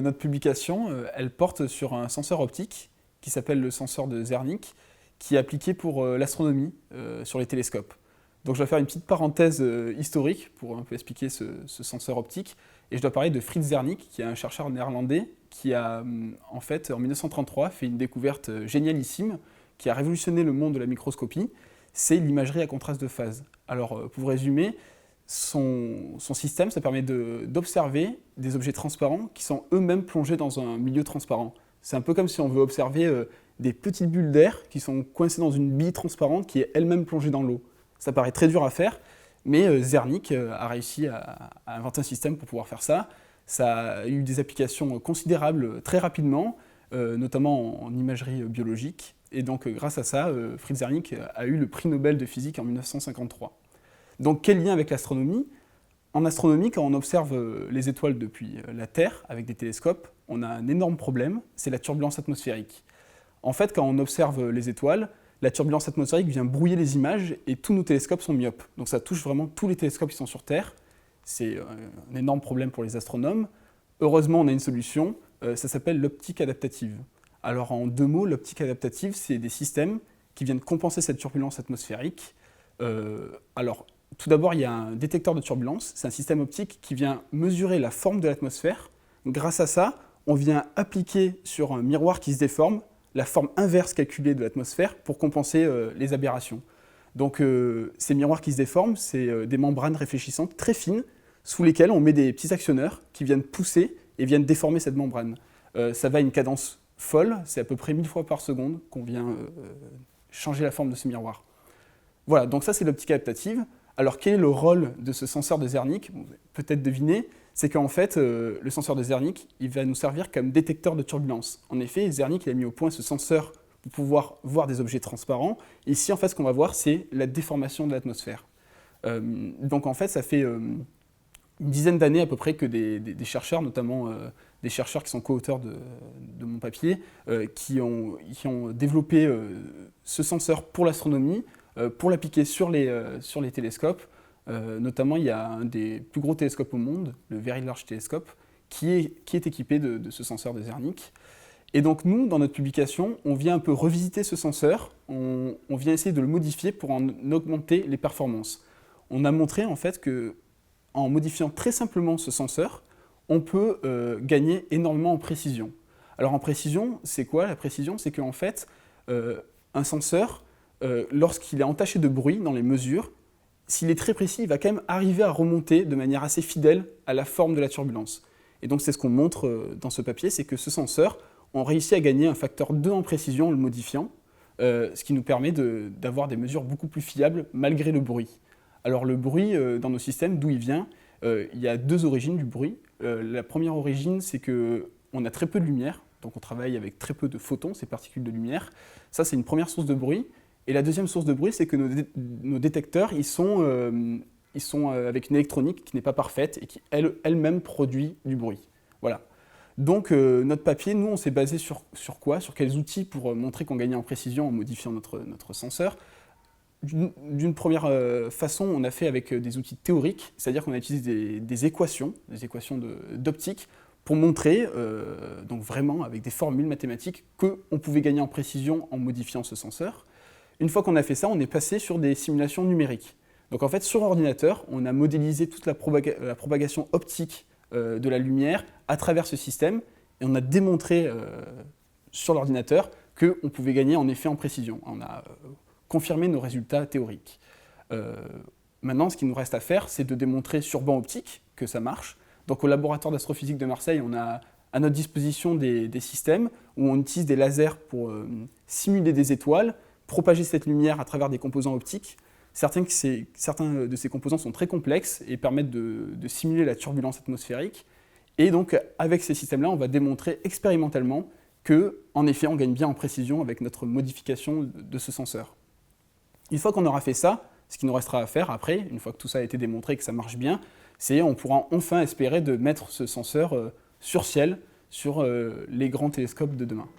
Notre publication, elle porte sur un senseur optique qui s'appelle le senseur de Zernike, qui est appliqué pour l'astronomie sur les télescopes. Donc je dois faire une petite parenthèse historique pour un peu expliquer ce senseur optique. Et je dois parler de Frits Zernike, qui est un chercheur néerlandais qui a, en fait, en 1933, fait une découverte génialissime qui a révolutionné le monde de la microscopie. C'est l'imagerie à contraste de phase. Alors, pour résumer, son système, ça permet d'observer des objets transparents qui sont eux-mêmes plongés dans un milieu transparent. C'est un peu comme si on veut observer des petites bulles d'air qui sont coincées dans une bille transparente qui est elle-même plongée dans l'eau. Ça paraît très dur à faire, mais Zernike a réussi à inventer un système pour pouvoir faire ça. Ça a eu des applications considérables très rapidement, notamment en imagerie biologique. Et donc, grâce à ça, Frits Zernike a eu le prix Nobel de physique en 1953. Donc, quel lien avec l'astronomie? En astronomie, quand on observe les étoiles depuis la Terre avec des télescopes, on a un énorme problème, c'est la turbulence atmosphérique. En fait, quand on observe les étoiles, la turbulence atmosphérique vient brouiller les images et tous nos télescopes sont myopes. Donc ça touche vraiment tous les télescopes qui sont sur Terre. C'est un énorme problème pour les astronomes. Heureusement, on a une solution, ça s'appelle l'optique adaptative. Alors en deux mots, l'optique adaptative, c'est des systèmes qui viennent compenser cette turbulence atmosphérique. Alors, tout d'abord, il y a un détecteur de turbulence, c'est un système optique qui vient mesurer la forme de l'atmosphère. Grâce à ça, on vient appliquer sur un miroir qui se déforme la forme inverse calculée de l'atmosphère pour compenser les aberrations. Donc ces miroirs qui se déforment, c'est des membranes réfléchissantes très fines sous lesquelles on met des petits actionneurs qui viennent pousser et viennent déformer cette membrane. Ça va à une cadence folle, c'est à peu près 1000 fois par seconde qu'on vient changer la forme de ce miroir. Voilà, donc ça c'est l'optique adaptative. Alors quel est le rôle de ce senseur de Zernike? Peut-être deviner, c'est qu'en fait, le senseur de Zernike, il va nous servir comme détecteur de turbulence. En effet, Zernike il a mis au point ce senseur pour pouvoir voir des objets transparents. Et ici, en fait, ce qu'on va voir, c'est la déformation de l'atmosphère. Donc en fait, ça fait une dizaine d'années à peu près que des chercheurs, notamment des chercheurs qui sont co-auteurs de mon papier, qui ont développé ce senseur pour l'astronomie, pour l'appliquer sur les télescopes. Notamment, il y a un des plus gros télescopes au monde, le Very Large Telescope, qui est équipé de ce senseur de Zernike. Et donc nous, dans notre publication, on vient un peu revisiter ce senseur, on vient essayer de le modifier pour en augmenter les performances. On a montré en fait qu'en modifiant très simplement ce senseur, on peut gagner énormément en précision. Alors en précision, c'est quoi la précision? C'est qu'en fait, un senseur, lorsqu'il est entaché de bruit dans les mesures, s'il est très précis, il va quand même arriver à remonter de manière assez fidèle à la forme de la turbulence. Et donc c'est ce qu'on montre dans ce papier, c'est que ce senseur, on réussit à gagner un facteur 2 en précision en le modifiant, ce qui nous permet d'avoir des mesures beaucoup plus fiables malgré le bruit. Alors le bruit dans nos systèmes, d'où il vient? Il y a deux origines du bruit. La première origine, c'est qu'on a très peu de lumière, donc on travaille avec très peu de photons, ces particules de lumière. Ça, c'est une première source de bruit. Et la deuxième source de bruit, c'est que nos détecteurs, ils sont avec une électronique qui n'est pas parfaite et qui elle-même produit du bruit. Voilà. Donc notre papier, nous, on s'est basé sur quoi? Sur quels outils pour montrer qu'on gagnait en précision en modifiant notre senseur? D'une première façon, on a fait avec des outils théoriques, c'est-à-dire qu'on a utilisé des équations d'optique, pour montrer, donc vraiment avec des formules mathématiques, qu'on pouvait gagner en précision en modifiant ce senseur. Une fois qu'on a fait ça, on est passé sur des simulations numériques. Donc en fait, sur ordinateur, on a modélisé toute la propagation optique de la lumière à travers ce système, et on a démontré sur l'ordinateur qu'on pouvait gagner en effet en précision. On a confirmé nos résultats théoriques. Maintenant, ce qu'il nous reste à faire, c'est de démontrer sur banc optique que ça marche. Donc au laboratoire d'astrophysique de Marseille, on a à notre disposition des systèmes où on utilise des lasers pour simuler des étoiles, propager cette lumière à travers des composants optiques. Certains de ces composants sont très complexes et permettent de simuler la turbulence atmosphérique. Et donc, avec ces systèmes-là, on va démontrer expérimentalement qu'en effet, on gagne bien en précision avec notre modification de ce senseur. Une fois qu'on aura fait ça, ce qu'il nous restera à faire après, une fois que tout ça a été démontré et que ça marche bien, c'est on pourra enfin espérer de mettre ce senseur sur ciel, sur les grands télescopes de demain.